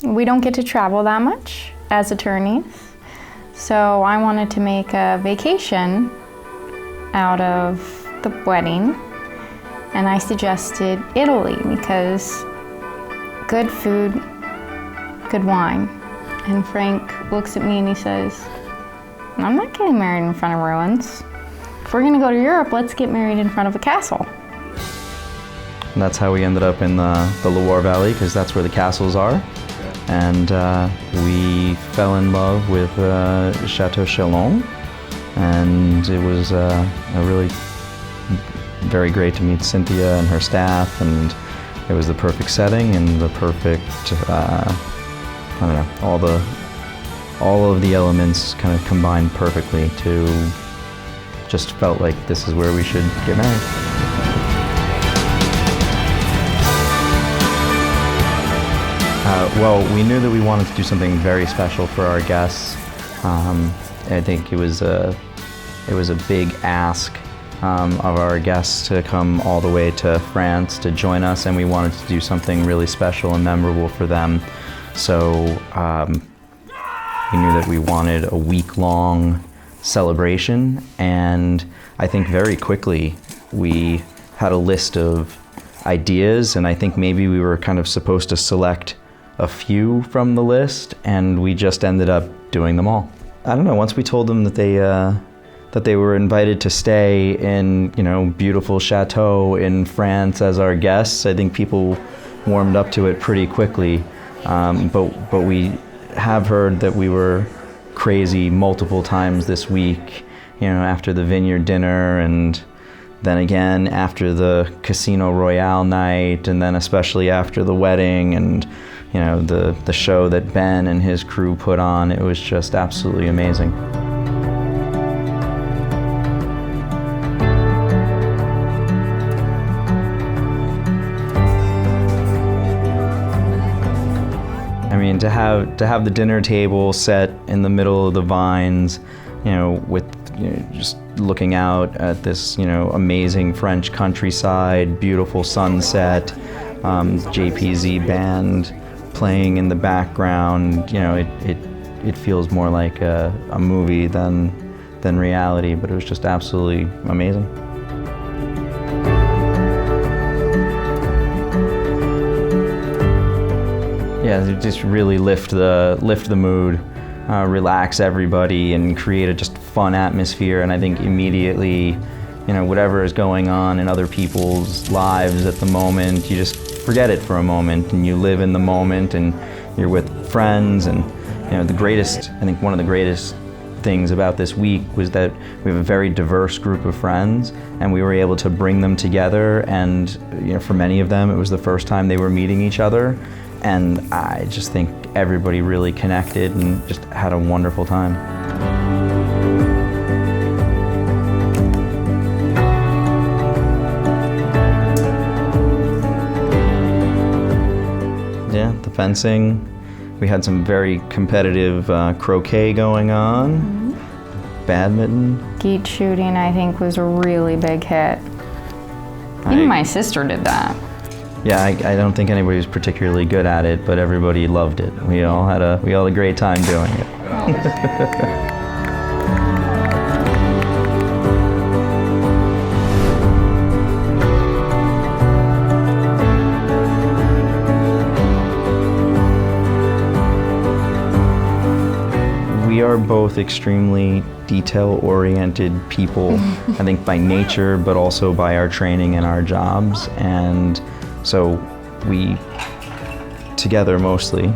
We don't get to travel that much as attorneys, so I wanted to make a vacation out of the wedding, and I suggested Italy because good food, good wine. And Frank looks at me and he says, I'm not getting married in front of ruins. If we're gonna go to Europe, let's get married in front of a castle. And that's how we ended up in the Loire Valley, because that's where the castles are. And we fell in love with Chateau Challain, and it was a really very great to meet Cynthia and her staff, and it was the perfect setting and the perfect, I don't know, all of the elements kind of combined perfectly to just felt like this is where we should get married. Well, we knew that we wanted to do something very special for our guests. I think it was a big ask of our guests to come all the way to France to join us, and we wanted to do something really special and memorable for them. So we knew that we wanted a week-long celebration, and I think very quickly we had a list of ideas, and I think maybe we were kind of supposed to select a few from the list, and we just ended up doing them all. I don't know, once we told them that they were invited to stay in, you know, beautiful Chateau in France as our guests, I think people warmed up to it pretty quickly. But we have heard that we were crazy multiple times this week, you know, after the vineyard dinner, and then again after the Casino Royale night, and then especially after the wedding, and you know, the show that Ben and his crew put on. It was just absolutely amazing. I mean, to have the dinner table set in the middle of the vines, you know, with just looking out at this, you know, amazing French countryside, beautiful sunset, JPZ band playing in the background, you know, it feels more like a movie than reality, but it was just absolutely amazing. Yeah, just really lift the mood, relax everybody, and create a just fun atmosphere. And I think immediately, you know, whatever is going on in other people's lives at the moment, you just forget it for a moment, and you live in the moment, and you're with friends. And you know, I think one of the greatest things about this week was that we have a very diverse group of friends, and we were able to bring them together. And you know, for many of them, it was the first time they were meeting each other. And I just think everybody really connected and just had a wonderful time. Yeah, the fencing. We had some very competitive croquet going on. Mm-hmm. Badminton. Skeet shooting, I think, was a really big hit. Even my sister did that. Yeah, I don't think anybody was particularly good at it, but everybody loved it. We all had a great time doing it. We are both extremely detail-oriented people, I think by nature, but also by our training and our jobs. And so we, together mostly,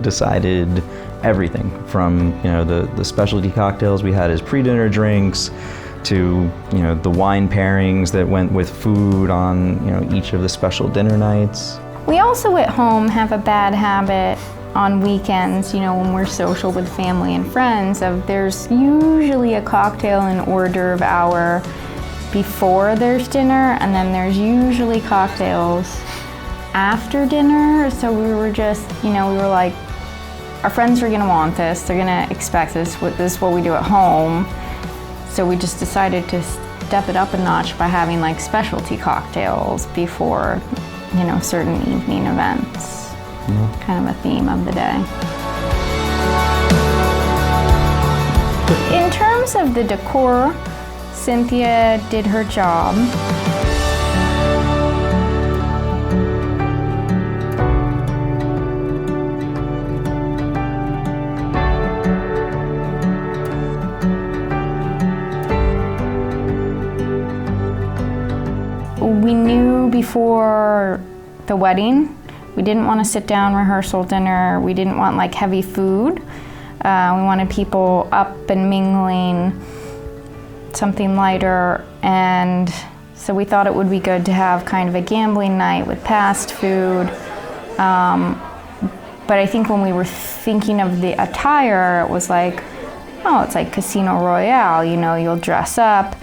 decided everything from, you know, the specialty cocktails we had as pre-dinner drinks to, you know, the wine pairings that went with food on, you know, each of the special dinner nights. We also at home have a bad habit on weekends, you know, when we're social with family and friends, there's usually a cocktail and hors d'oeuvre hour before there's dinner, and then there's usually cocktails after dinner. So we were just, you know, we were like, our friends are gonna want this, they're gonna expect this, this is what we do at home. So we just decided to step it up a notch by having like specialty cocktails before, you know, certain evening events. kind of a theme of the day. In terms of the decor, Cynthia did her job. We knew before the wedding, we didn't want to sit down rehearsal dinner. We didn't want like heavy food. We wanted people up and mingling, something lighter. And so we thought it would be good to have kind of a gambling night with fast food. But I think when we were thinking of the attire, it was like, oh, it's like Casino Royale, you know, you'll dress up.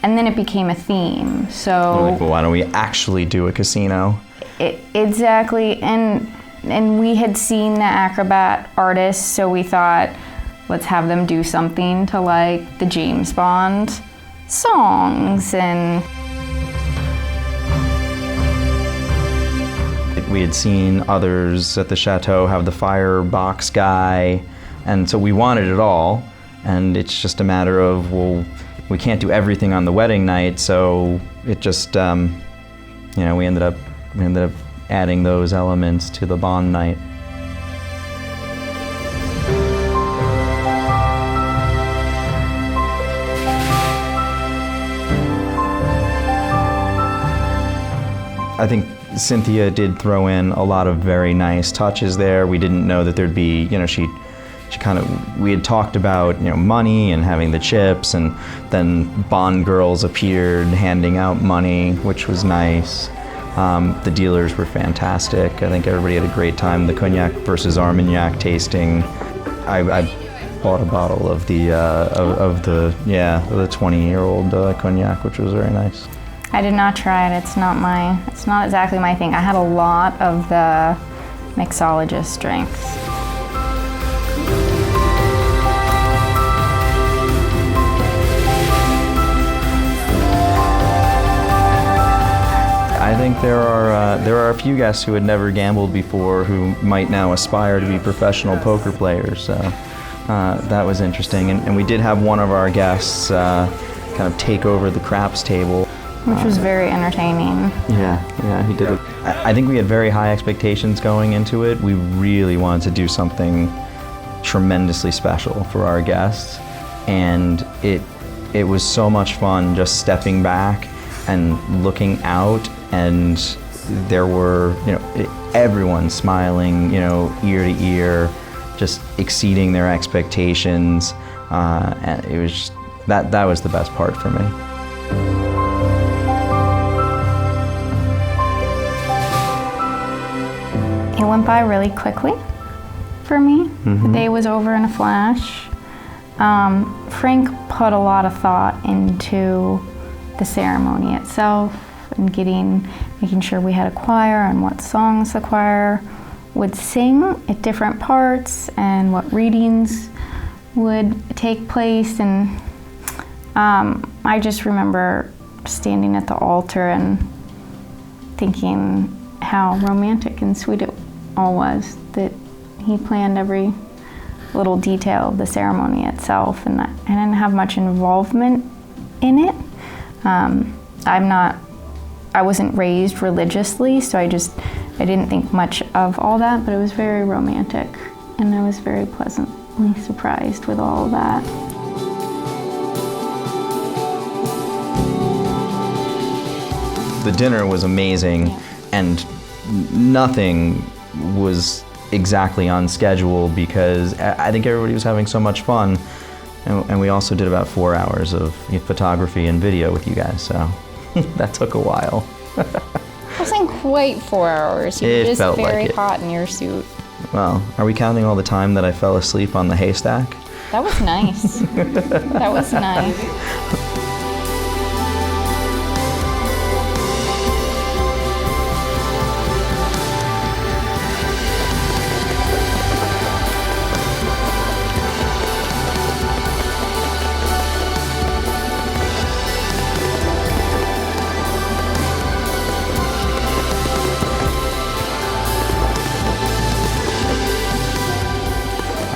And then it became a theme, so... Like, well, why don't we actually do a casino? Exactly, and we had seen the acrobat artists, so we thought, let's have them do something to like the James Bond songs, and... We had seen others at the Chateau have the firebox guy, and so we wanted it all, and it's just a matter of, well, we can't do everything on the wedding night, so it just, you know, we ended up adding those elements to the bond night. I think Cynthia did throw in a lot of very nice touches there. We didn't know that there'd be, you know, we had talked about, you know, money and having the chips, and then Bond girls appeared handing out money, which was nice. The dealers were fantastic. I think everybody had a great time. The Cognac versus Armagnac tasting. I bought a bottle of the 20-year-old Cognac, which was very nice. I did not try it. It's not exactly my thing. I had a lot of the mixologist drinks. I think there are a few guests who had never gambled before who might now aspire to be professional poker players. So that was interesting, and we did have one of our guests kind of take over the craps table, which was very entertaining. Yeah, he did. I think we had very high expectations going into it. We really wanted to do something tremendously special for our guests, and it was so much fun just stepping back and looking out, and there were, you know, everyone smiling, you know, ear to ear, just exceeding their expectations, and it was just, that was the best part for me. It went by really quickly for me. Mm-hmm. The day was over in a flash. Frank put a lot of thought into the ceremony itself and making sure we had a choir and what songs the choir would sing at different parts and what readings would take place. And I just remember standing at the altar and thinking how romantic and sweet it all was, that he planned every little detail of the ceremony itself, and I didn't have much involvement in it. I wasn't raised religiously, so I didn't think much of all that, but it was very romantic, and I was very pleasantly surprised with all of that. The dinner was amazing, and nothing was exactly on schedule because I think everybody was having so much fun, and we also did about 4 hours of photography and video with you guys, so that took a while. It wasn't quite 4 hours. You were just very hot in your suit. Well, are we counting all the time that I fell asleep on the haystack? That was nice. That was nice.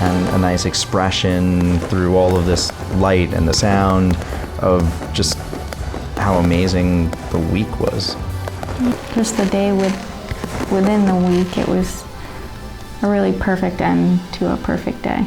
and a nice expression through all of this light and the sound of just how amazing the week was. Just the day within the week, it was a really perfect end to a perfect day.